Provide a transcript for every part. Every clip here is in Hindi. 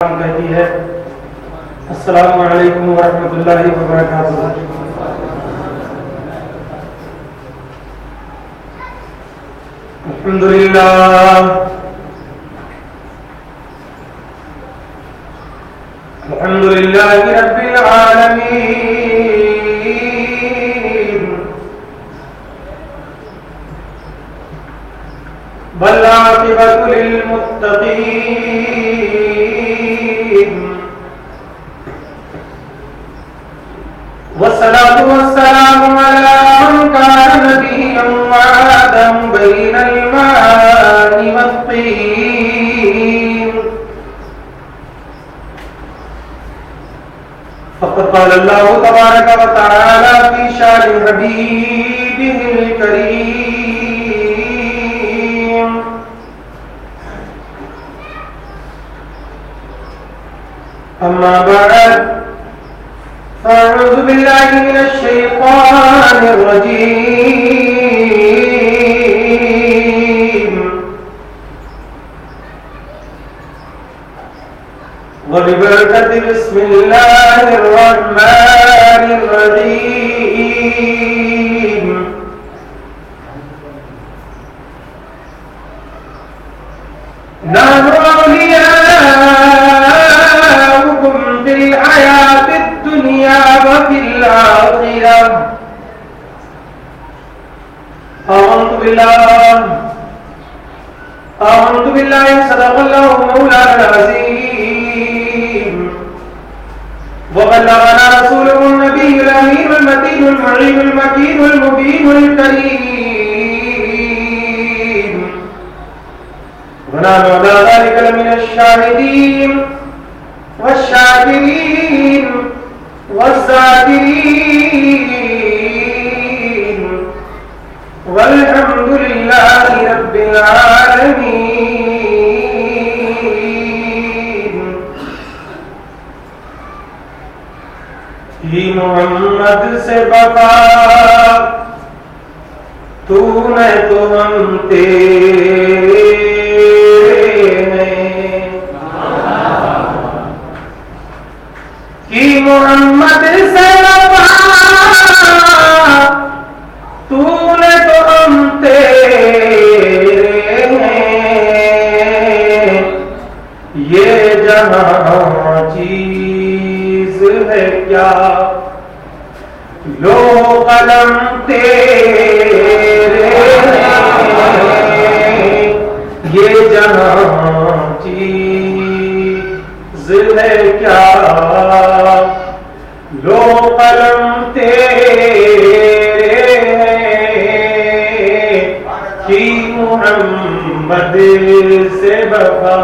कहती है अस्सलामु अलैकुम वरहमतुल्लाहि वबरकातुहू। अल्हम्दुलिल्लाहि रब्बिल आलमीन वल आक़िबतु लिल मुत्तक़ीन वस्सलातु वस्सलामु अला मन कान नबिय्यन व आदम बैनल मा'i वत्तीन फ़क़द क़ाल अल्लाहु तबारक व तआला फ़ी शानि हबीबिहिल करीम अम्मा बअद अऊज़ु बिल्लाहि मिनश शैतानिर रजीम वबिबरकति बिस्मिल्लाहिर रहमानिर रहीम नहनु औलियाउकुम फिल हयातिद दुनिया व फिल आखिरह आमन्तु बिल्लाहि सदक़ल्लाहु मौलाना अज़ीम व बल्लगना रसूलुहुन नबियुल अमीनुल मतीनुल मु'ल्लिमुल मकीनुल मुबीनुल करीम व नहनु अला ज़ालिका लमिनश शाहिदीन वश्शाकिरीन वज़्ज़ाकिरीन वल्हम्दुलिल्लाहि रब्बिल आलमीन। ही मोहम्मद से बता तू मैं तो हम तेरे हैं कि मोहम्मद से बता तूने तो हम तेरे हैं ये जहां चीज है क्या लो कलम तेरे हैं ये जहां चीज है क्या लो कलम तेरे कि मोहम्मद से वफा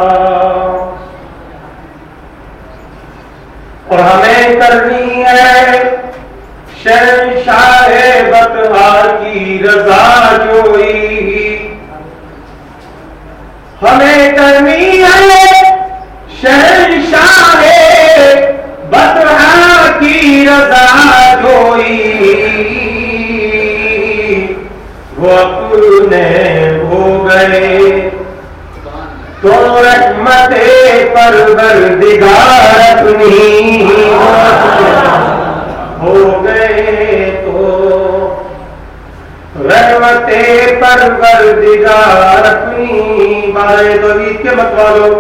और हमें करनी है शहंशाह बतहा की रज़ा जोई हमें करनी है शहंशाह बतहा की रज़ा जोई वो अपने हो गए तो रहमते परवरदिगार अपनी हो गए तो रहमते परवरदिगार अपनी बारे तौहीद के मतवालो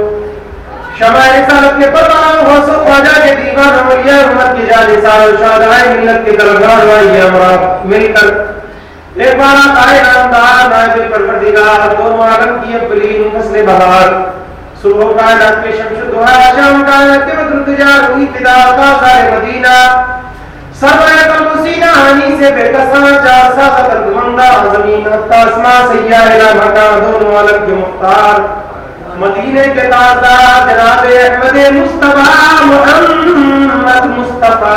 शमाए सालत के परवान हो सो ख्वाजा के दीवान अमलिया उम्मत की जानिसार शादाए मिल्लत के तलबगार वाई हमरा मिलकर एक बार आए नामदार नाज़िल परवरदिगार दोनों आलम की अव्वलीन फस्ल बहार सुबह कायनात के शम्स दुहा शाम कायनात के बद्र तुजार हुई फिदा काज़ाए मदीना सरमाए कलमुसीना हानी से बेकसा चार सात मंदा जमीन आसमां सैया इला मकान दोनों आलम के मुख्तार मदीने के ताजदार जनाब अहमद मुस्तफा मुहम्मद मुस्तफा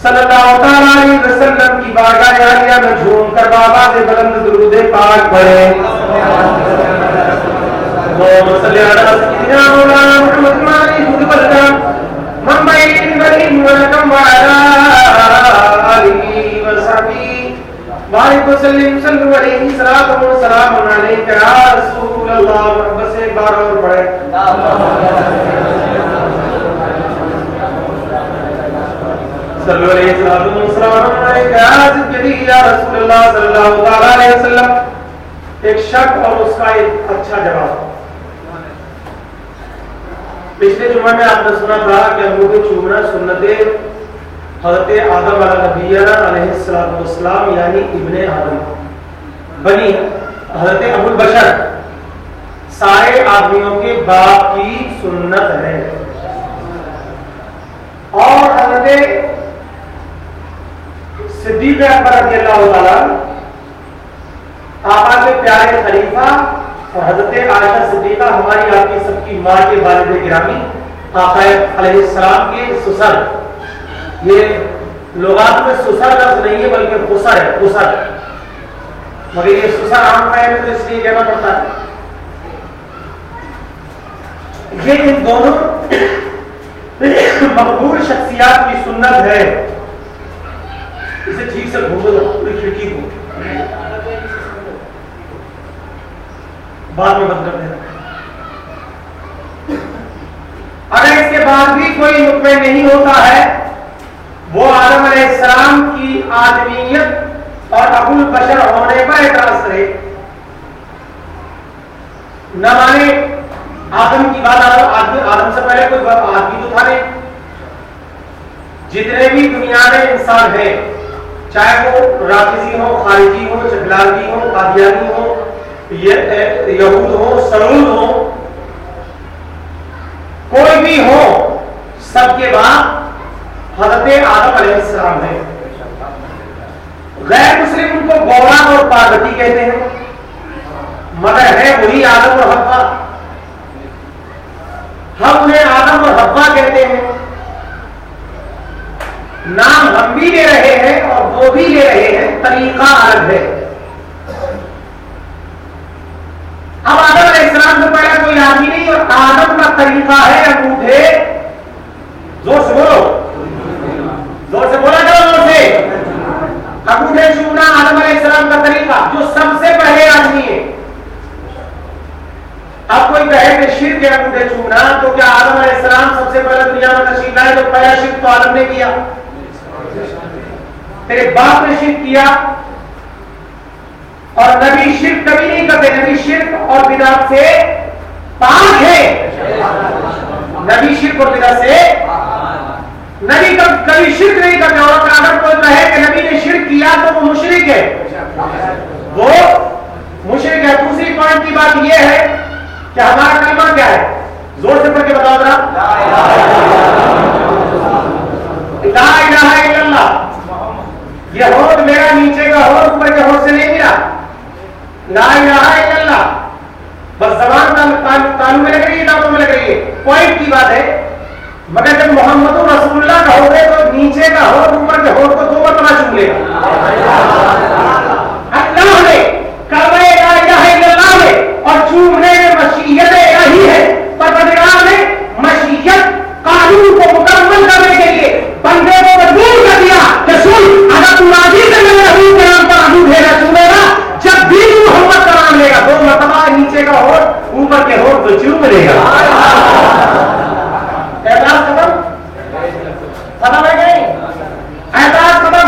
सल्लल्लाहु तआला अलैहि वसल्लम की बारगाह आलिया में झूम कर बाबा से बुलंद दुरूद पाक पढ़े। अल्लाहुम्मा सल्ली अला सय्यिदिना मौलाना मुहम्मद माली मुतबल्लम मम्बईन वलीन व रकम व अला आलिहि व सहबिही बारिक वसल्लिम सल्लु अलैहि सलातु व सलामुन अलैका या रसूल अल्लाह। बस एक बार और पढ़े। सल्लल्लाहु अलैहि वसल्लम। एक शक और उसका एक अच्छा जवाब। पिछले जुम्मे में आपने सुना था कि अंगूठे चूमना सुन्नते हज़रत आदम अलैहिस्सलाम यानी इब्ने आदम बनी हज़रत अबुल बशर सारे आदमियों के बाप की सुन्नत है। और हज़रत सिद्दीक़ अकबर रज़ियल्लाहु ताला आका के प्यारे खलीफा और हज़रत आयशा सिद्दीक़ा हमारी आपकी सबकी माँ के वालिद गिरामी आका अलैहिस्सलाम के सुसर। ये लुगात में सुसर लफ्ज़ नहीं है बल्कि खुसर है, खुसर। मगर ये सुसर आम पाए में तो इसलिए कहना पड़ता है। ये इन दोनों मकबूल शख्सियात की सुन्नत है। इसे ठीक से घूमो पूरी खिड़की को बाद में बंद कर देना। अगर इसके बाद भी कोई मुतमईन नहीं होता है, वो आदम अलैहिस्सलाम की आदमीयत और अबुल बशर होने पर एतराज करे, न माने आदम की बात। आदम से पहले कोई आदमी तो था नहीं। जितने भी दुनिया में इंसान हैं, चाहे वो राफिजी हो, खारिजी हो, चगलागी हो, कादियानी हो, यहूद हो, सरूद हो, कोई भी हो, सबके बाद हज़रत आदम अलैहिस्सलाम है। गैर मुस्लिम उनको गौरा और पार्वती कहते हैं, मगर है वही आदम और हव्वा। हम उन्हें आदम और हव्वा कहते हैं। नाम हम भी ले रहे हैं और वो भी ले रहे हैं, तरीका अलग है। अब आदम अलैहिस्सलाम से पहले कोई आदमी नहीं, और आदम का तरीका है अंगूठे। जोर से बोलो, जोर से बोला करो, जोर से। अंगूठे चूमना आदम अलैहिस्सलाम का तरीका, जो सबसे पहले आदमी है। अब कोई कहे कि शिर्क है अंगूठे चूमना, तो क्या आदम अलैहिस्सलाम सबसे पहले दुनिया में तशरीफ लाए? तो पहला शिर्क तो आदम ने किया, तेरे बाप ने शिर्क किया। और नबी शिर्क कभी नहीं करते, नबी शिर्क और बिदअत से पाक है। नबी शिर्क और बिदअत से नबी कभी शिर्क नहीं करते। और अगर कोई कहे कि नबी ने शिर्क किया तो वो मुशरिक है, वो मुशरिक है। दूसरी पॉइंट की बात यह है कि हमारा कलमा क्या है? जोर से पढ़ के बताओ जरा। ला इलाहा इल्लल्लाह। ये होठ मेरा नीचे का होठ ऊपर के होठ से नहीं गिरा। ला इलाहा इल्लल्लाह बस जबान तालू में लग रही है, दांतों में लग रही है, पॉइंट की बात है। मगर जब मोहम्मद रसूलुल्लाह कहोगे तो नीचे का होठ ऊपर के होठ को 2 मरतबा चूम लेगा। अल्लाह ने कलमा ला इलाहा इल्लल्लाह में और चूमने में मशीयत इलाही है। परवरदिगार ने मशीयत कानून को मुकम्मल करने के लिए बंदे को मजबूर कर दिया कि सुन, अगर तू राजी से मेरे हबीब के नाम पर अंगूठे न चूमेगा, जब भी तू मोहम्मद का नाम लेगा 2 मरतबा नीचे का होठ ऊपर के होठ को चूम लेगा। एतराज खत्म, खत्म है नहीं? एतराज खत्म।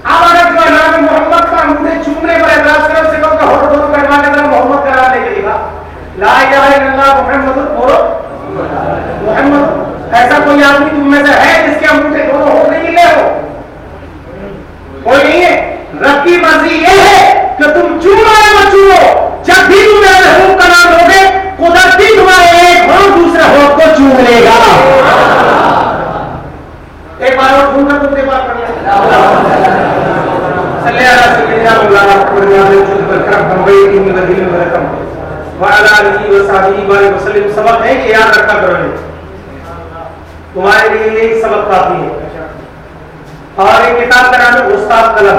अब अगर जो नाम मोहम्मद का अंगूठे चूमने पर एतराज करो, उसे कहो कि होठ दोनों कटवा के तरह मोहम्मद का नाम लेके लिखा ला इलाहा इल्लल्लाह मुहम्मद बोलो मोहम्मद। ऐसा कोई आदमी तुम में से है जिसके अंगूठे दोनों होठ नहीं मिले हो? कोई नहीं है। रब की मर्जी ये है कि तुम चूमो या मत चूमो, जब भी तुम मेरे महबूब का नाम लोगे, कुदरती तुम्हारे एक होठ दूसरे होठ को चूम लेगा। एक बार और ढूंढ कर तुम बात कर सबक है कि याद रखा करो, तुम्हारे लिए यही सबक काफी है। और एक किताब का नाम है गुस्ताख कलम।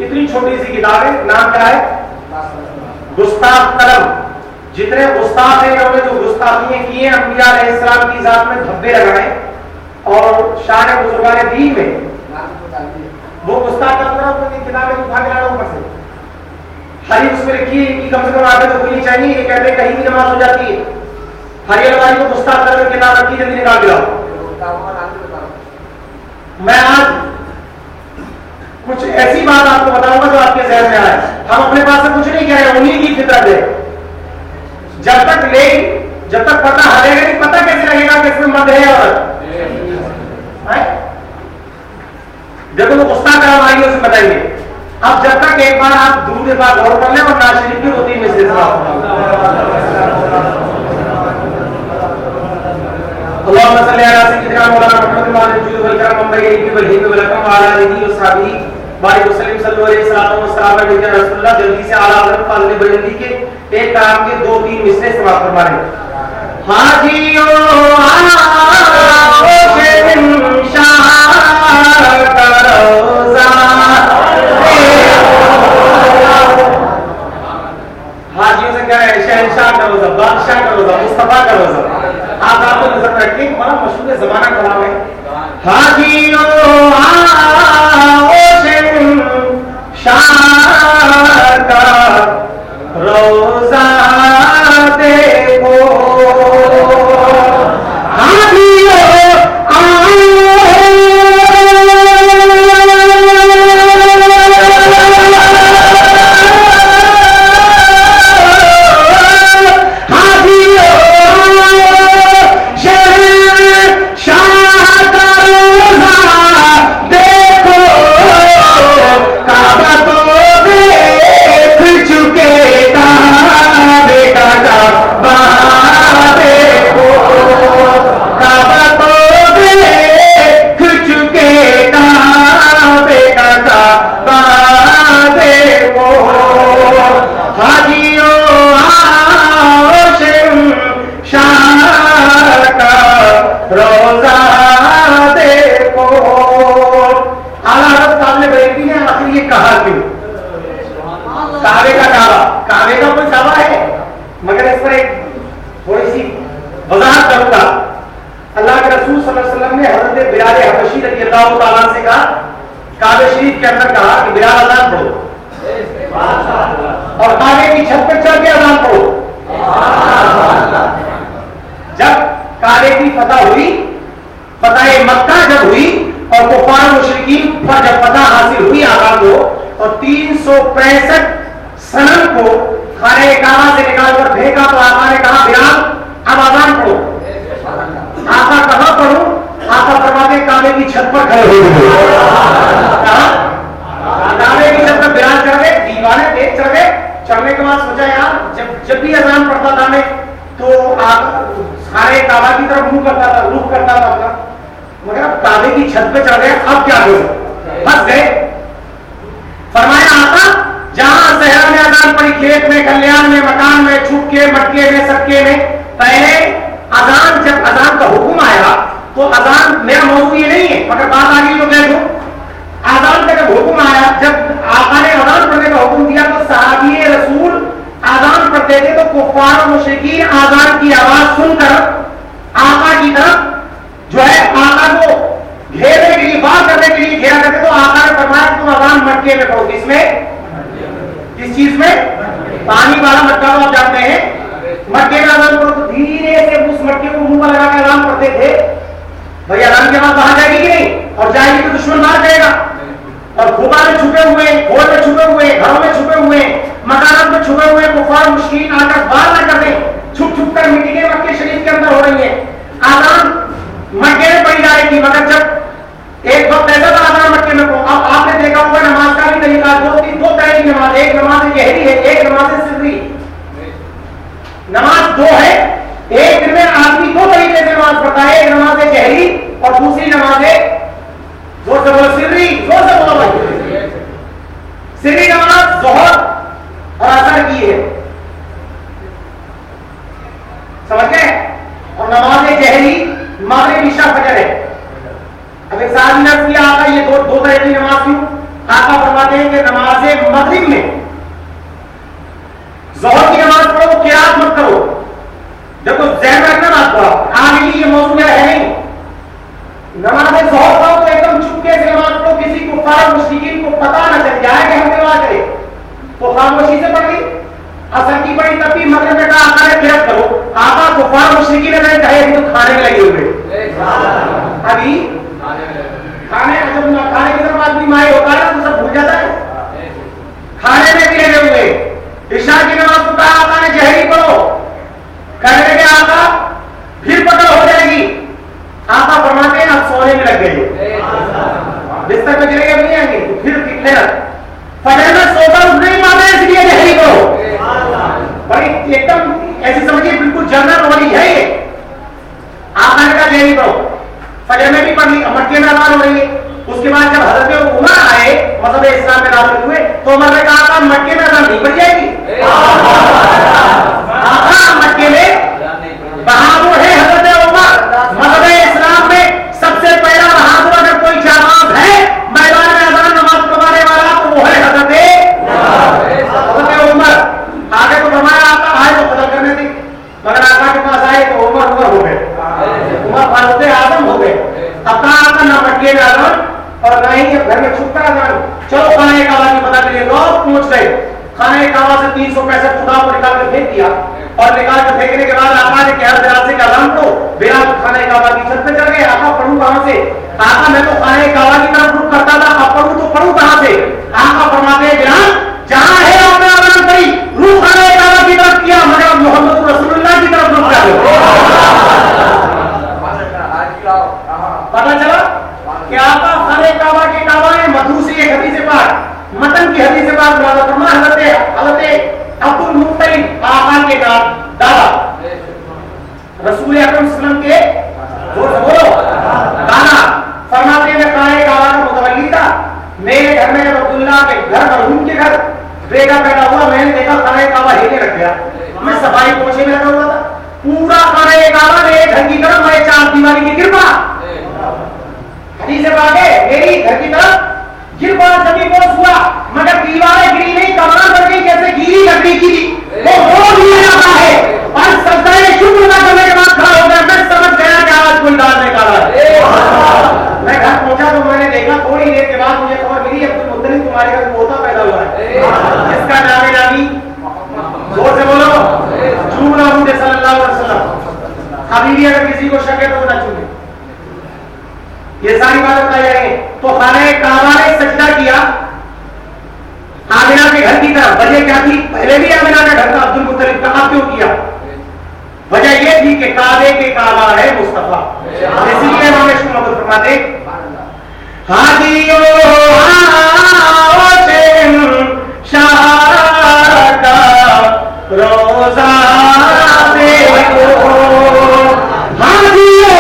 इतनी छोटी सी किताब है, नाम क्या है? गुस्ताख कलम। जितने गुस्ताख हैं उन्होंने जो गुस्ताखियां की हैं अंबिया अलैहिस्सलाम की जात में धब्बे लगाए और शान बुजुर्गान दीन में, वो गुस्ताख कलम किताबें उठा के लाना ऊपर से हरी उसमें लिखी है कि कम से कम आगे तो खुली चाहिए। ये कहते हैं कहीं भी नमाज हो जाती है। हरी अलमारी को गुस्ताख कलम की किताब रखी, जल्दी निकाल दिलाओ। मैं आज कुछ ऐसी बात आपको बताऊंगा जो आपके जहन में आए। हम अपने पास से कुछ नहीं कह रहे, उन्हीं की फितरत है। जब तक पता हटेगा नहीं, पता कैसे लगेगा कि इसमें मर्द है औरत? जब वो गुस्सा करम आएगी उसे बताएंगे। अब जब तक एक बार आप दूर के पास गौर कर लें और नाज़ शरीफ की 2-3 मिसरे अल्लाहुम्मा सल्ली अला सय्यिदिना मौलाना मुहम्मद व अला जुल वल करम व यही वल हिब वल कम अला नबी व सहाबी बारिक वसल्लम सल्लल्लाहु अलैहि वसल्लम अलैहि रसूलुल्लाह। जल्दी से आला हज़रत फाज़िल बुलंदी के एक काम के 2-3 मिसरे समाप्त फरमा रहे। हाजियो आओ शहंशाह का रोज़ा, हाजियों से क्या है? शहंशाह का रोज़ा, बादशाह का रोज़ा, मुस्तफा का रोज़ा। आप आपको नजर रखिए, बड़ा मशहूर ज़माना कलाम है। हाजियो आओ शहंशाह का रोज़ा देखो, हाजियो खाने की तरफ आदमी माहिर होता है तो सब भूल जाता है। खाने में भी लगे हुए। ईशा की नमाज को कहा आका ने जहरी पढ़ो, कहने लगे आका फिर पकड़ हो जाएगी। आका फरमाते हैं अब सोने में लग गए, बिस्तर में गिरेगा नहीं आएंगे तो फिर कितने फजर में सोकर उठ नहीं पाते इसलिए जहरी पढ़ो। बड़ी एकदम ऐसी समझिए बिल्कुल जनरल नॉलेज है ये। आका ने कहा जहरी पढ़ो, फजर में भी पढ़ ली, मक्के में अजान हो रही है। उसके बाद जब हजरत उमर आए मज़हब इस्लाम में दाखिल हुए तो उमर ने कहा था मक्के में अजान नहीं पड़ जाएगी। मक्के में बहादुर है हजरत उमर, मज़हब इस्लाम में सबसे पहला बहादुर अगर कोई जाबाज है मैदान में अजान नमाज पढ़ाने वाला तो वो है हजरत उमर। आगे तो फरमाया आता आए तो कदर करने दी, मगर आका के पास आए तो उमर हो गए, उमर फारूक आजम हो गए। अब कहा आता ना मक्के में अजान और ना ही घर में छुपता अजान। चलो खाने काबा की पता चले लोग पहुंच गए। खाने काबा से 365 खुदा को निकाल कर फेंक दिया और निकाल कर फेंकने के बाद आका ने कहा बिलाल से अजान को, बिलाल खाने काबा की छत पे चढ़ गए। आका पढ़ूं कहां से? आका मैं तो खाने काबा की तरफ रुख करता था, अब पढ़ूं तो पढ़ूं कहां से? आका फरमाते हैं बिलाल जहां है आपने अजान करी रुख खाने काबा की तरफ किया, मगर मोहम्मद रसूलुल्लाह की तरफ रुख कर पता चला कि आका खाने काबा के काबा में मधु से एक हदीस पाक मतन की हदीस पाक मुराद फरमा हजरत अब्दुल मुत्तलिब आका के दादा रसूल अकरम सल्लल्लाहु अलैहि वसल्लम के बोलो दादा फरमाते हैं खाने काबा का मुतवल्ली था। मेरे घर में अब्दुल्लाह के घर मरहूम के घर बेटा पैदा हुआ, मैंने देखा खाने काबा हिले रख गया। मैं सफाई पोछे में लगा हुआ था, पूरा खाने काबा मेरे घर की तरफ मैं चार दीवारी की कृपा हदीस पाक है मेरी घर की तरफ गिरवा जमीन पोस हुआ, मगर दीवारें गिरी नहीं, कमान बन गई जैसे गिरी लकड़ी गिरी। वो रोज ये आता है और सजदे शुक्र ना करने के बाद खड़ा हो गया। मैं समझ गया कि आज कोई दाल निकाला है। मैं घर पहुंचा तो मैंने देखा थोड़ी देर के बाद मुझे खबर मिली अब्दुल मुत्तलिब तुम्हारे घर पोता पैदा हुआ है जिसका नाम है नामी जोर से बोलो चूम रहूं सल्लल्लाहु अलैहि वसल्लम। अभी भी अगर किसी को शक है तो ना चूमे। ये सारी बातें बताई जाएंगे। तो खाने काबा ने सजदा किया आमिना के घर की तरफ। वजह क्या थी? पहले भी आमिना का घर था अब्दुल मुत्तलिब का, अब क्यों किया? वजह यह थी कि काबे के काबा है मुस्तफा, इसीलिए इमाम शुमात फरमाते हादियो शाह का रोजा देखो हादियो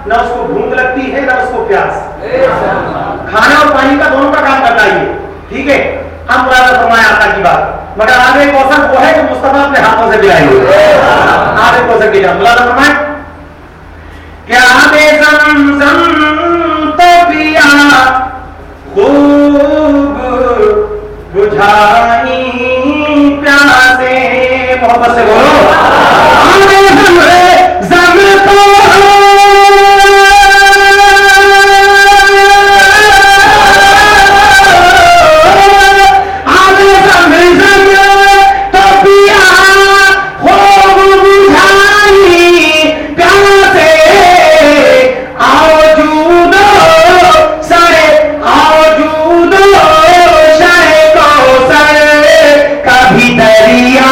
ना उसको भूख लगती है ना उसको प्यास। खाना और पानी का दोनों का काम करता है, ठीक है। हम मुराद फरमाया आका की बात, मगर आगे कौशल वो है जो मुस्तफा अपने हाथों से पिलाएंगे। आगे कौशल की जाए मुराद फरमाए क्या आगे ज़म तो पिया खूब बुझाई प्यासे। मोहब्बत से बोलो आगे ज़म तो दरिया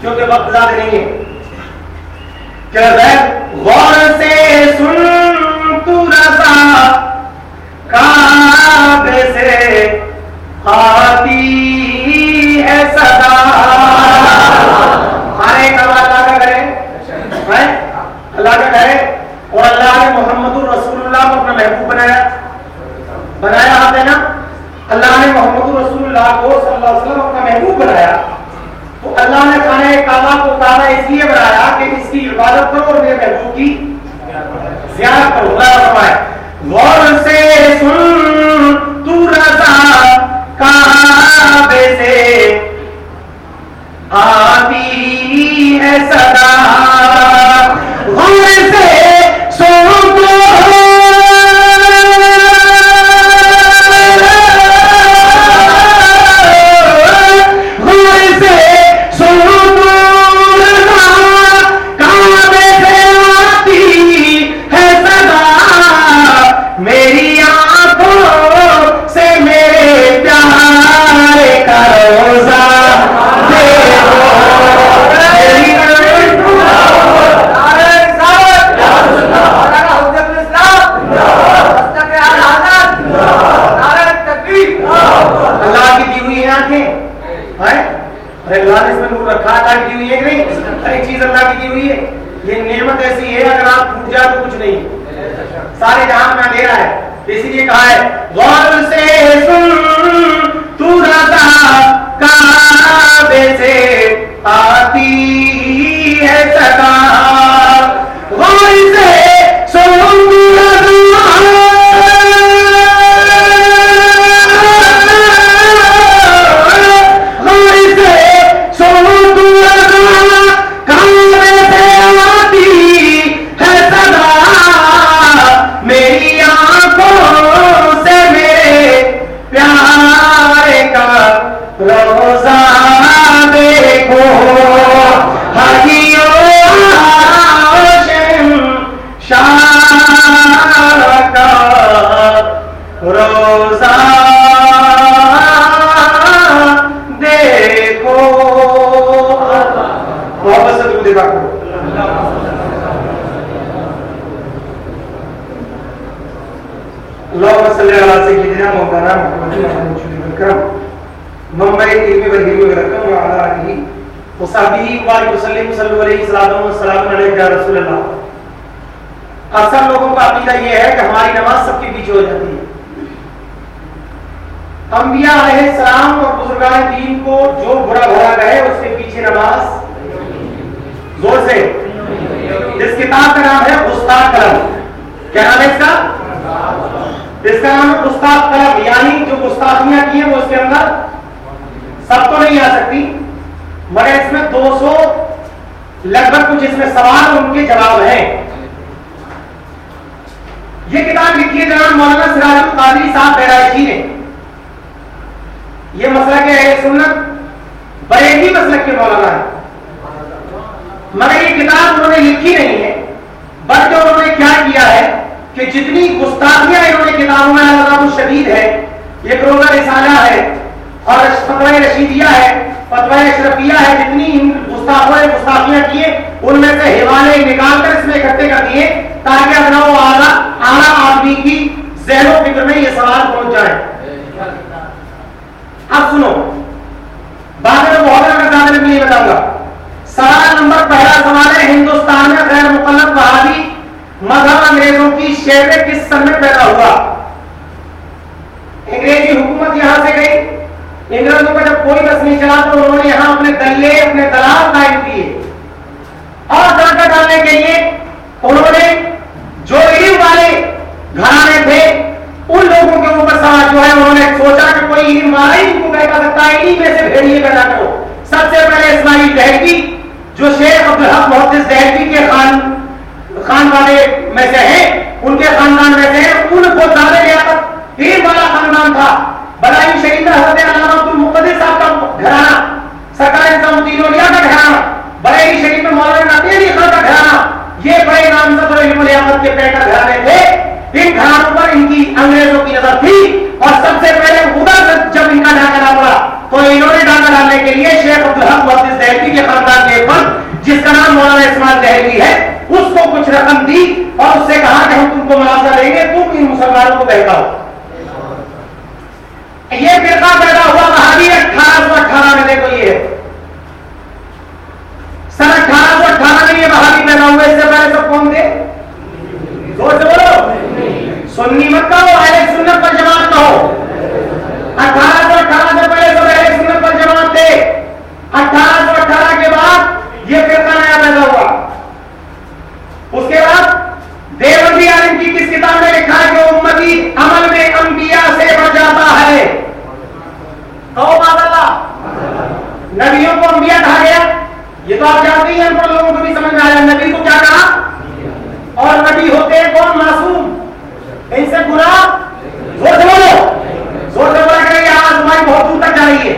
क्योंकि वक्त ज्यादा नहीं है। गौर से सुन तू रज़ा काबे से आती है सदा। हर एक अल्लाह का करे, अल्लाह का करे। और अल्लाह ने मोहम्मदुर रसूलुल्लाह को अपना महबूब बनाया हाथ है ना। अल्लाह ने मोहम्मदुर रसूलुल्लाह को सल्लल्लाहु अलैहि वसल्लम अपना महबूब बनाया। तो अल्लाह ने खाने काबा को काबा इसलिए बनाया कि इसकी इबादत करो और मेरे महबूब की ज़ियारत करो। गौर से सुन तू रज़ा काबे से आती है सदा। गौर से सुन तू सारे जहां में अंधेरा है, इसीलिए कहा है गौर से सुन तू रज़ा काबे से आती है सदा। गौर से सुन तू रज़ा रोजा देखो हदियो आशिम शाह का रोजा देखो। मोहब्बत से दूध देखा करो। अल्लाहुम्मा सल्ली अला सय्यिदिना मौलाना मुहम्मद मुंबई इल्मी व हिल्मी व रकम व अला आलिही व सहबीही व वसल्लम सल्लल्लाहु अलैहि वसल्लम या रसूलल्लाह। अक्सर लोगों का अकीदा यह है कि हमारी नमाज सबके पीछे हो जाती है। अंबिया अलैहिस्सलाम और बुजुर्गान दीन को जो बुरा भला कहे उसके पीछे नमाज जोर से। जिस किताब का नाम है गुस्ताख कलम, क्या नाम है इसका? इसका नाम है गुस्ताख कलम, यानी जो गुस्ताखियां की है वो उसके अंदर सब तो नहीं आ सकती, मगर इसमें 200 लगभग कुछ इसमें सवाल और उनके जवाब हैं। ये किताब लिखी है जनाब मौलाना सिराजुल कादरी साहब बहराइची ने। ये मसला के अहले सुन्नत बरेली मसलक के मौलाना है, मगर ये किताब उन्होंने लिखी नहीं है, बल्कि उन्होंने क्या किया है कि जितनी गुस्ताखियां इन्होंने किताबों में अज़ाबुश शदीद है, ये रोज़ा रिसाला है और फतवा रशीदिया है, फतवा अशरफिया है, जितनी गुस्ताखों ने गुस्ताखियां की है उनमें से हिवाले निकालकर इसमें इकट्ठे कर दिए ताकि अपना वो आला आदमी की ज़हन व फिक्र में ये सवाल पहुंच जाए। अब सुनो, बाद में बहुत ज्यादा नहीं बताऊंगा। सवाल नंबर पहला सवाल है, हिंदुस्तान में गैर मुकल्लद वहाबी मजहब अंग्रेजों की शहर में किस सन में पैदा हुआ? अंग्रेजी हुकूमत यहां से गई, इंग्रजों का जब कोई बस नहीं चला तो उन्होंने यहां अपने दल्ले अपने दलाल कायम किए और डाका डालने के लिए उन्होंने जो इल्म वाले घराने थे उन लोगों के ऊपर सवाल जो है उन्होंने सोचा कि कोई इल्म वाला ही इनको बहका सकता है, इन्हीं में से भेड़िए पैदा करो। सबसे पहले इस्माइल दहलवी जो शेख अब्दुल हक मुहद्दिस दहलवी के खान वाले में से हैं, उनके खानदान में से हैं, उनको ज्यादा लियाकत इल्म वाला खानदान था। बदायूं शरीफ में हज़रत अल्लामा अब्दुल मुक़द्दिस साहब का घराना, सरकार निज़ामुद्दीन औलिया का घराना, बरेली शरीफ में मौलाना नबी अली खान का घराना, ये बड़े नामज़द और इल्म लियाकत के पैकर घराने थे। इन घरानों पर इनकी अंग्रेजों की नजर थी और सबसे पहले उधर जब इनका डाका डाला तो इन्होंने डाका डालने के लिए शेख अब्दुल हक मुहद्दिस दहलवी के खानदान के इस्तेमाल जहरी है, उसको कुछ रकम दी और उससे कहा कि हम तुमको मुआवजा देंगे, तुम इन मुसलमानों को बहकाओ। ये फिरका पैदा हुआ वहाबी 1818 में। देखो ये सन 1818 में ये वहाबी पैदा हुए। इससे पहले सब कौन थे? जोर से बोलो। सुन्नी मत कहो, अहले सुन्नत वल जमात कहो। 1818 से पहले सब अहले सुन्नत वल जमात थे। 1818 के बाद ये फिरका नया पैदा हुआ। उसके बाद देवबंदी आलिम की किस किताब में लिखा है कि उम्मती अमल में अंबिया से बढ़ जाता है। कहो माशाअल्लाह। नबियों को अंबिया कहा गया, ये तो आप जानते ही हैं, अनपढ़ लोगों को भी समझ में आया। नबी को क्या कहा? और नबी होते हैं कौन? मासूम, इनसे गुनाह। जोर से बोलो, जोर से बोला करेंगे, आज हमारी बहुत दूर तक जा रही है।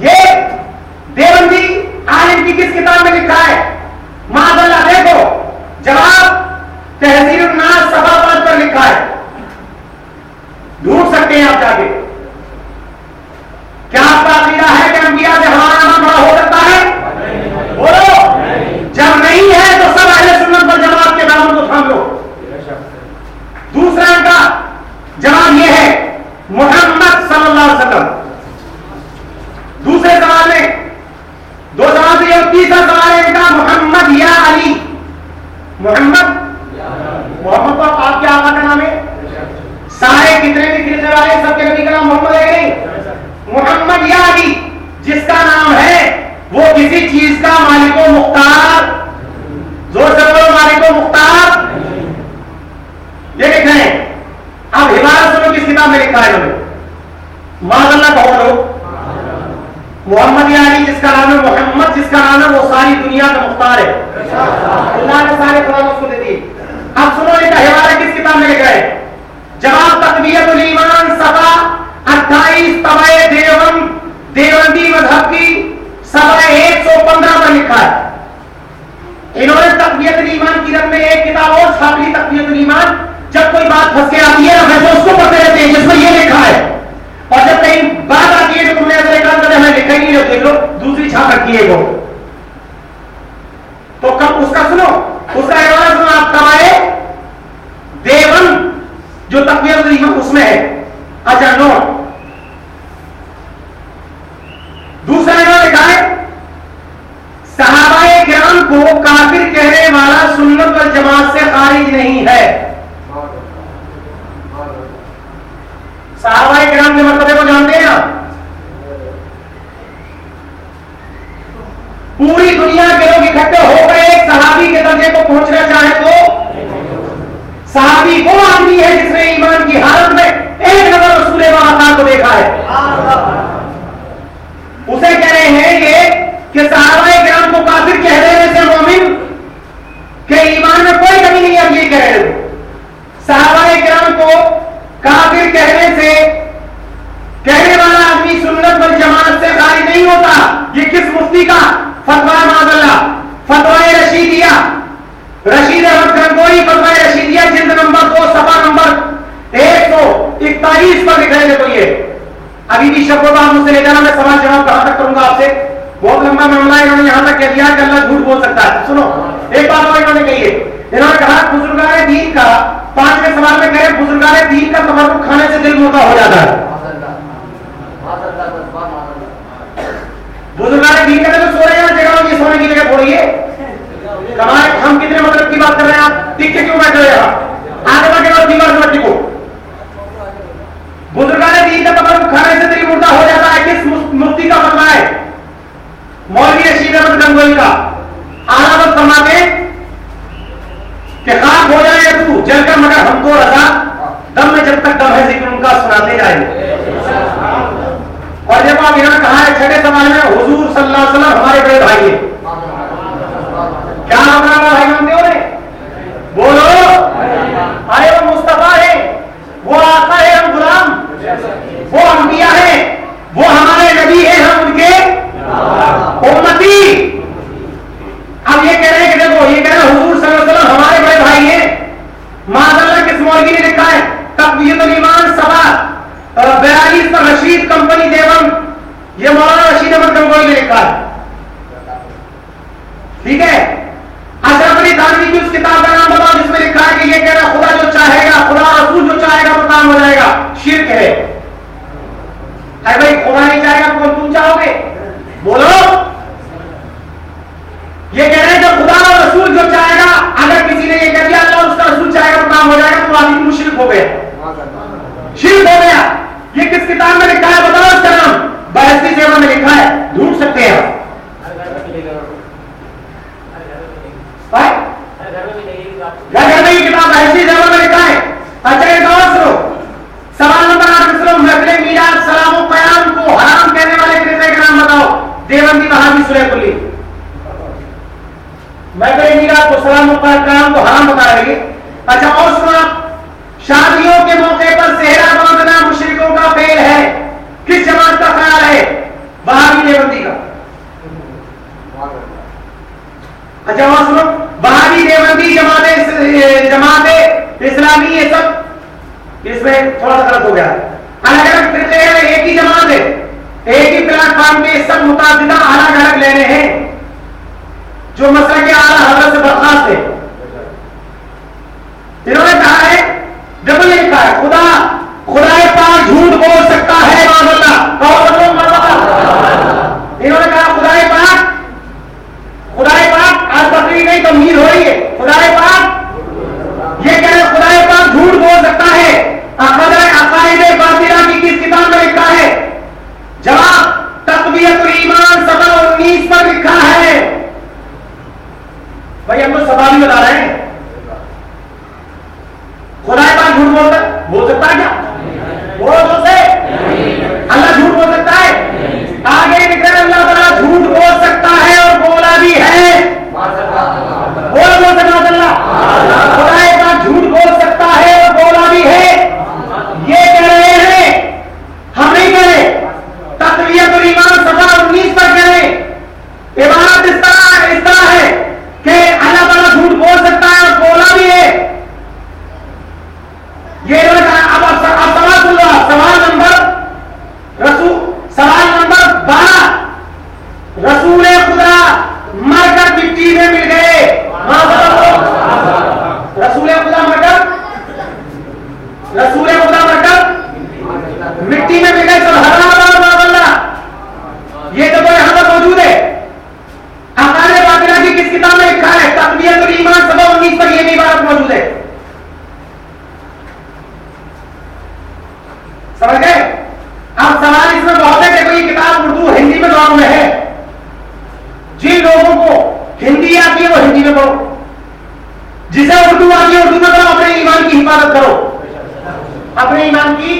ये देवबंदी आलिम की किस किताब में लिखा है? माशाअल्लाह देखो, जवाब तहजीरुन नास सफा 5 पर लिखा है, ढूंढ सकते हैं आप जाके। क्या आपका अकीदा है कि अंबिया से हमारा अमल बड़ा हो सकता है? बोलो। जब नहीं है तो सब अहले सुन्नत वल जमात के दामन को थाम लो। दूसरा इनका जवाब यह है मोहम्मद सल्लल्लाहु अलैहि वसल्लम। दूसरे सवाल में दो सवाल से और तीसरा सवाल है इनका मोहम्मद या अली। मोहम्मद, मोहम्मद तो आपके आका का नाम है। सारे कितने भी गिरने वाले सबके नबी का नाम मोहम्मद है नहीं? मोहम्मद या अली जिसका नाम है वो किसी चीज का मालिको मुख्तार। जोर से बोलो, मालिको मुख्तार। ये लिख रहे हैं। अब हिबारत सुनो किस किताब में लिखा है इन्होंने। माशाअल्लाह कहो लोग। मोहम्मद या अली जिसका नाम है, मोहम्मद जिसका नाम है, वो सारी दुनिया का मुख्तार है। अल्लाह ने सारे खुदा उसको दे दिए। अब सुनो इनका हिबारत किस किताब में लिखा है। जवाब तक़वियतुल ईमान सफा 28 तबाए देवबंदी मजहब की सफा 115 पर लिखा है। इन्होंने तक़वियतुल ईमान की रंग में एक किताब और छाप ली, तक़वियतुल ईमान। जब कोई बात फंस के आती है ना, वैसे उसको पढ़ते रहते हैं जिसमें ये लिखा है, और जब कहीं बात आती है तो तुमने ऐसा एक काम मैं लिखा ही नहीं, देख लो दूसरी छाप रखी है वो। तो कब उसका सुनो, उसका हिवाला सुनो आप। तबाए देवबंद जो तक़वियतुल ईमान उसमें है। अच्छा नोट, दूसरा इन्होंने लिखा है सहाबाए किराम को काफिर कहने वाला सुन्नत वल जमात से खारिज नहीं है। सहाबाए किराम के मतलब को जानते हैं आप? पूरी दुनिया के लोग इकट्ठे होकर एक सहाबी के दर्जे को पहुंचना चाहे तो सहाबी वो आदमी है जिसने ईमान की हालत में एक नजर रसूल वफा को देखा है। उसे कह रहे हैं ये कि सहाबाए किराम को काफिर कह देने से मोमिन के ईमान में कोई कमी नहीं है। अब ये कह रहे हो सहाबाए किराम को काफिर कहने से कहने वाला आदमी सुन्नत वल जमात से खारिज नहीं होता। ये किस मुफ्ती का फतवा है? माशाअल्लाह, फतवाए रशीदिया, रशीद अहमद गंगोई, फतवाए रशीदिया जिल्द नंबर 2 सफा नंबर 141 पर लिख रहे थे। तो ये अभी भी शब्दों का मुझसे ले जाना, मैं सवाल जवाब कहां तक करूंगा आपसे। बहुत लंबा मामला है। इन्होंने यहां तक कह दिया कि अल्लाह झूठ बोल सकता है। सुनो एक बात और इन्होंने कही है। इन्होंने कहा बुजुर्गाने दीन का 5वें सवाल में कहे बुजुर्गाने दीन का तबरुक खाने से दिल मुर्दा हो जाता है। बुजुर्गाने दीन कहते तो सो रहे हैं जगह, ये सोने की जगह थोड़ी है। कमाए हम कितने मतलब की बात कर रहे हैं आप? टिक के क्यों बैठे हो यहां? आगे बढ़ के दीवार से टिको। बुजुर्गाने दीन का तबरुक खाने से दिल मुर्दा हो जाता है। किस मुफ्ती का फतवा है? मौलवी रशीद अहमद गंगोई का। आलामत फरमाते कि खाक हो जाए तू जलकर मगर हमको रजा, दम में जब तक दम है जिक्र उनका सुनाते जाएंगे। और जब आप यहां कहा है 6वें सवाल में हुजूर सल्लल्लाहु अलैहि वसल्लम हमारे बड़े भाई हैं, क्या हमारा भाई मानते हो? बोलो। अरे वो मुस्तफा है, वो आका है, हम गुलाम, वो अंबिया है, वो हमारे नबी है, हम उनके उम्मती। अब ये कह रहे हैं कि देखो, ये कह रहे हैं हुजूर सल्लल्लाहु अलैहि वसल्लम हमारे बड़े भाई हैं। माशाअल्लाह किस मौलवी ने लिखा है? तक़वियतुल ईमान सफा 42 पर रशीद कंपनी देवबंद, ये मौलाना रशीद अहमद गंगोई ने लिखा है। ठीक है। अशरफ अली थानवी की उस किताब का नाम बताओ जिसमें लिखा है कि ये कह रहा खुदा जो चाहेगा, खुदा रसूल जो चाहेगा वो काम हो जाएगा। शिर्क है। अरे भाई खुदा नहीं चाहेगा तो तुम चाहोगे? बोलो। ये कह रहे हैं कि खुदा और रसूल जो चाहेगा, अगर किसी ने ये कह दिया अल्लाह उसका रसूल चाहेगा तो काम हो जाएगा, तो आदमी मुशरिक हो गया, शिर्क हो गया। ये किस किताब में लिखा है बताओ इसका नाम? बहसी सेवा में लिखा है, ढूंढ सकते हैं आप। घर में ये किताब बहसी सेवा में लिखा है। अच्छा एक और सुनो, सवाल नंबर 8 सुनो, महफिल मीराज सलाम क़याम को हराम कहने वाले फिरके का नाम बताओ। देवबंदी वहाबी सुलेकुली। महफिल मीराज को सलाम क़याम को हराम बता रही है। अच्छा और सुनो, शादियों के मौके पर सेहरा बांधना मुशरिकों का फेल है। किस जमात का ख्याल है? वहाबी देवबंदी का। अच्छा वहां सुनो, वहाबी देवबंदी जमाते इस्लामी ये सब इसमें थोड़ा सा गलत हो गया। अलग अलग फिरके हैं, एक ही जमात है, एक ही प्लेटफॉर्म पे सब मुताबिदा अलग अलग लेने हैं जो मसला के आला हजरत से बर्खास्त है। इन्होंने कहा है, डबल लिखा है, खुदाए पाक झूठ बोल सकता है माज़अल्लाह। इन्होंने कहा खुदाए पाक आज बकरी नहीं तमहीर हो रही है, खुदाए पाक ये कह रहे खुदाए पाक झूठ बोल सकता है। अक़ाइद बातिला की किस किताब में लिखा है? जवाब तक़वियतुल ईमान सफ़ा 19 पर लिखा है। भाई हम तो सवाल ही बता रहे हैं। खुदाए पाक झूठ बोल सकता है क्या? बोल से अल्लाह झूठ बोल सकता है? आगे लिख रहे अल्लाह ताला झूठ बोल सकता है और बोला भी है। बोल सकता अल्लाह खुदाए पाक झूठ बोल सकता है और बोला भी है। ये कह रहे हैं, हम नहीं कह रहे। तक़वियतुल ईमान सफ़ा 19 पर कह रहे इबारत इस तरह है कि अल्लाह ताला झूठ बोल सकता है और बोला भी है। ये अब सवाल सुन लो। सवाल नंबर 12, रसूल खुदा मरकर मिट्टी में मिल गए। रसूल खुदा मरकर मिट्टी में मिल गए। ये तो कोई यहाँ पर मौजूद है। अक़ाइद बातिला की किस किताब में लिखा है? तक़वियतुल ईमान सफ़ा 19 पर ये भी बात मौजूद है। समझ गए? अब सवाल इसमें बहुत है कि कोई किताब उर्दू हिंदी में दौर में है। जिन लोगों को हिंदी आती है वो हिंदी में पढ़ो, जिसे उर्दू आती है उर्दू में पढ़ो। अपने ईमान की हिफाजत करो, अपने ईमान की।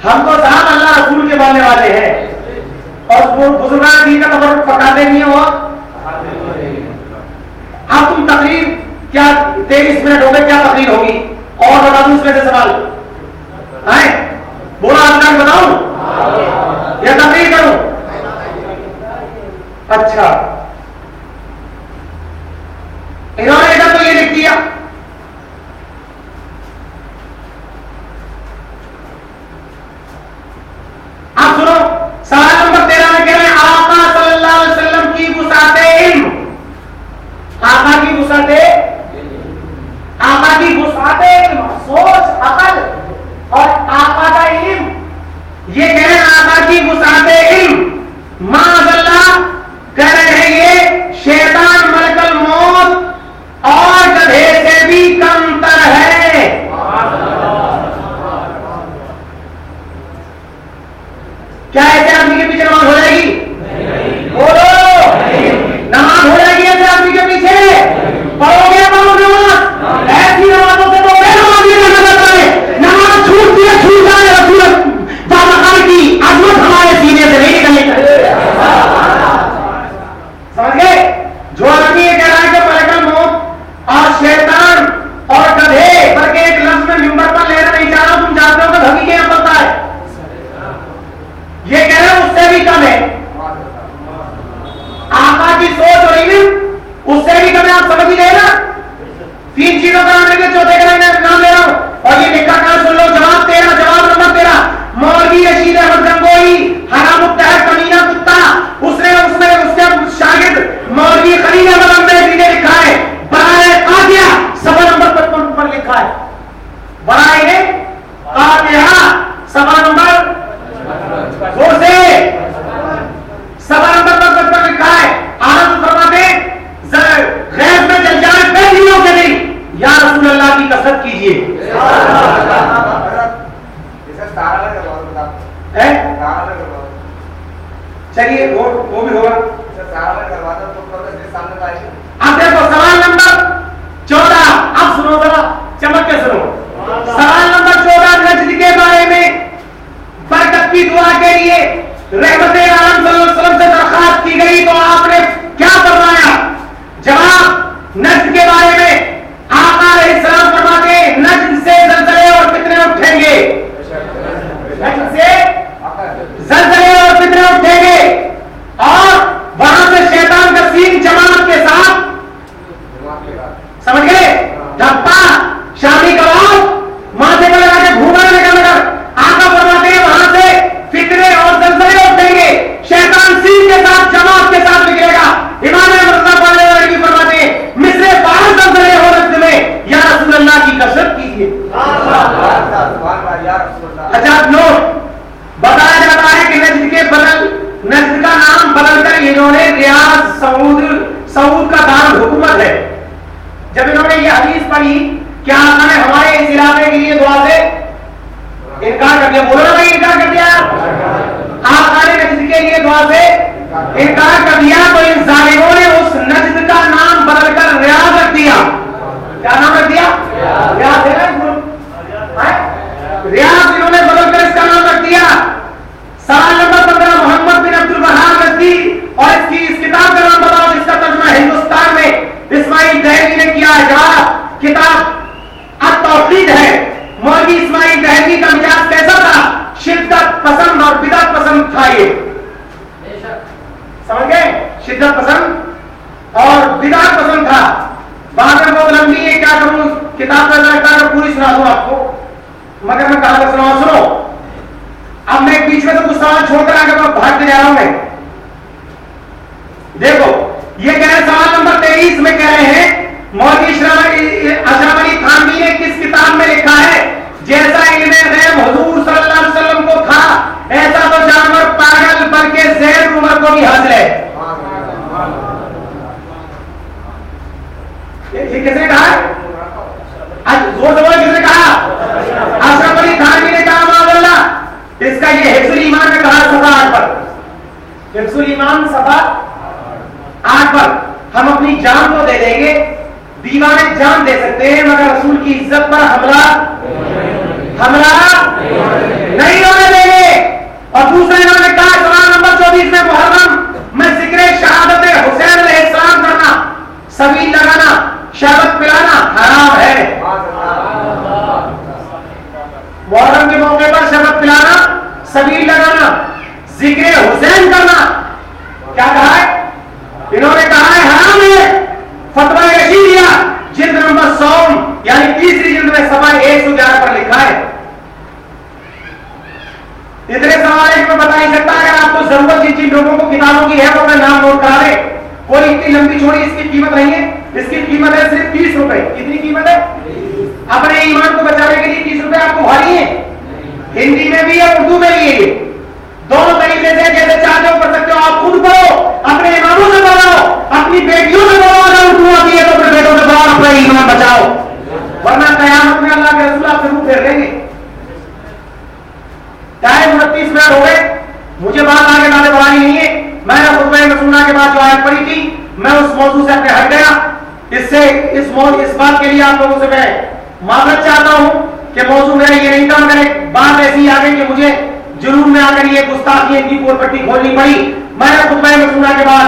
हम तो साहब अल्लाह रसूल के मानने वाले हैं और बुजुर्गान दीन का तबर्रुक पकाते नहीं हो। अब तुम तकरीर क्या 23 मिनट हो गए, क्या तकरीर होगी? और बता दूं इसमें से सवाल आए? बोला आपका बताऊं या तकरीर करूं? अच्छा इन्होंने इधर तो ये लिख दिया। आप सुनो, सवाल नंबर 13 में कह रहे हैं आका सल्लल्लाहु अलैहि वसल्लम की वुसाते इल्म। आका की वुसाते इल्म, सोच अकल और आका का इल्म। ये कह रहे हैं आका की वुसाते इल्म माज़अल्लाह, कह रहे हैं चलिए वो भी होगा। अब देखो सवाल नंबर 14, अब सुनो जरा, चमक के सुनो। सवाल नंबर 14, नजद के बारे में बरकत की दुआ के लिए रहमत आलम सल्लल्लाहु अलैहि वसल्लम से दरखास्त की गई, तो आपने क्या फरमाया? जवाब, नजद के बारे में आका अलैहिस्सलाम फरमाते हैं नजद से ज़लज़ले और फितने उठेंगे, नजद से ज़लज़ले और फितने उठेंगे, और वहां से शैतान का सीन जमात के साथ, समझ गए, धप्पा शादी कबाब माथे पर लगा के घूमने लगा। आका फरमाते हैं वहां से फितने और ज़लज़ले उठेंगे, शैतान सीन के साथ जमात के साथ निकलेगा। इमाम मुर्तज़ा पढ़ने वाले भी फरमाते हैं मिस्र 12 ज़लज़ले हो नजद में, या रसूल अल्लाह की कसरत कीजिए। अच्छा नोट, बताया जाता है कि नजद का नाम बदलकर इन्होंने रियाज सऊद का दार हुकूमत है। जब इन्होंने ये हदीस पढ़ी, क्या आका ने हमारे इस इलाके के लिए दुआ से इनकार कर दिया? बोलो ना भाई, इनकार कर दिया। आका ने नजद के लिए दुआ से इनकार कर दिया, तो इन जालिमों ने उस नजद का नाम बदलकर रियाज रख दिया। क्या नाम रख दिया? रियाज है ना, रियाज इन्होंने बदलकर इसका नाम रख दिया। सवाल नंबर 15, मोहम्मद बिन अब्दुल वहाब नजदी, और इस किताब का नाम बताओ जिसका तर्जुमा हिंदुस्तान में इस्माइल दहलवी ने किया है। जवाब, किताब अत-तौहीद है। मौलवी इस्माइल दहलवी का मिजाज कैसा था? शिद्दत पसंद और बिदअत पसंद था। ये समझ गए, शिद्दत पसंद और बिदअत पसंद था। बात में बहुत लंबी है, क्या करूं, किताब का पूरी सुना दूं आपको, मगर मैं कहां तक सुनाऊं? सुनो, अब मैं बीच में तो कुछ सवाल छोड़कर आगे भागते जा रहा हूं। मैं देखो, ये कह रहे सवाल नंबर 23 में कह रहे हैं मौलवी अशरफ अली थानवी ने किस किताब में लिखा है, जैसा इल्मे गैब हुजूर सल्लल्लाहु अलैहि वसल्लम को था, ऐसा तो जानवर पागल बल्कि ज़ैर उमर को भी हासिल है। ये किसने कहा? जोर से किसने कहा? अशरफ अली थानवी ने कहा। माशाअल्लाह, इसका ये हिफ्जुल ईमान में कहा सफा 8 पर, हिफ्जुल ईमान सफा 8 पर, हम अपनी जान को दे देंगे, दीवाने जान दे सकते हैं, मगर रसूल की इज्जत पर हमला नहीं होने देंगे। और दूसरा इन्होंने कहा सवाल नंबर 24 में मुहर्रम में जिक्र शहादत हुसैन अलैहिस्सलाम करना, सबील लगाना, शरबत पिलाना हराम है। मुहर्रम के मौके पर शरबत पिलाना, सबील लगाना, जिक्र हुसैन करना, क्या कहा है? इन्होंने कहा है हराम है। फतवा यही दिया, जिल्द नंबर 100 यानी तीसरी जिल्द में सफा 111 पर लिखा है। इतने सवाल है मैं बता नहीं सकता। अगर आपको जरूरत जिन लोगों को किताबों की है तो मैं नाम नोट करा दे। कोई इतनी लंबी छोड़ी इसकी कीमत नहीं है, इसकी कीमत है सिर्फ 30 रुपए। कितनी कीमत है? अपने ईमान को बचाने के लिए 30 रुपए आपको भारी है। हिंदी में भी है, उर्दू में भी है। दोनों तरीके से जैसे चाहते हो पढ़ सकते हो। आप खुद पढ़ो, अपने इमामों से पढ़ाओ, अपनी बेटियों से पढ़ो। अगर उर्दू आती है तो अपने बेटों से पढ़ाओ, अपना ईमान बचाओ, वरना कयामत में अल्लाह के रसूल आपसे मुंह फेर लेंगे। टाइम 29 मिनट हो गए, मुझे बात आगे ज्यादा बढ़ानी नहीं है। मैंने खुतबे में सुनने के बाद जो आयत पढ़ी थी, मैं उस मौजू से अपने हट गया। इस बात के लिए आप लोगों से मैं माफरत चाहता हूं कि मौजू मेरा ये नहीं था, मगर एक बात ऐसी आ गई कि मुझे जुनून में आकर ये गुस्ताखी की पोल पट्टी खोलनी पड़ी। मैंने खुतबे में सुनने के बाद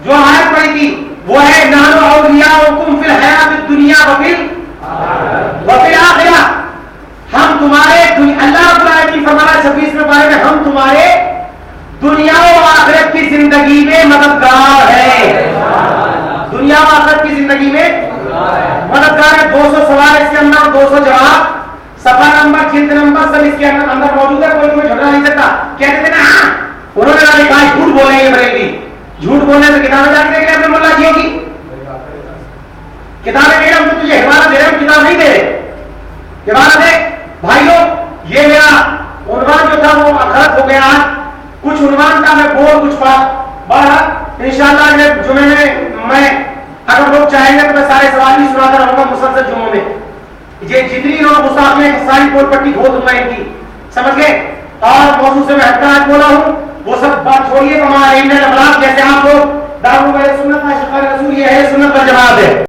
जो आयत पढ़ी थी वो है नहनु औलियाउकुम फिल हयातिद दुनिया व फिल आखिरह। हम तुम्हारे, अल्लाह ताला की फरमाया 26वें पारे में, हम तुम्हारे दुनिया और आखिरत की जिंदगी में मददगार है। दुनिया और आखिरत की जिंदगी में मददगार है। 200 सवाल इसके अंदर, 200 जवाब, सफा नंबर, जिल्द नंबर सब इसके अंदर मौजूद है। कोई तुम्हें झगड़ा नहीं सकता। कहते थे ना, उन्होंने कहा झूठ बोलेंगे बरेली, झूठ बोलने से किताबें जाके देख अपने मुल्ला जी होगी। किताबें दे रहे हम तो तुझे हिमारत दे रहे, हम किताब नहीं दे रहे। हिमारत है भाइयों। ये मेरा उन्वान जो था वो गलत हो गया। कुछ उन्वान था मैं बोल कुछ पढ़ा। इंशाअल्लाह अगले जुमे में मैं, अगर लोग चाहेंगे तो मैं सारे सवाल भी सुनाता रहूंगा मुसलसल जुम्मों में। ये जितनी लोग गुस्ताखियां सारी पोल पट्टी खो दूंगा इनकी, समझ गए? और मौजूद से मैं हटकर आज बोला हूं, वो सब बात छोड़िए। हमारे इंडियन अफलाक जैसे आप लोग दारू में सुन्नत, रसूल ये है सुन्नत पर जवाब है।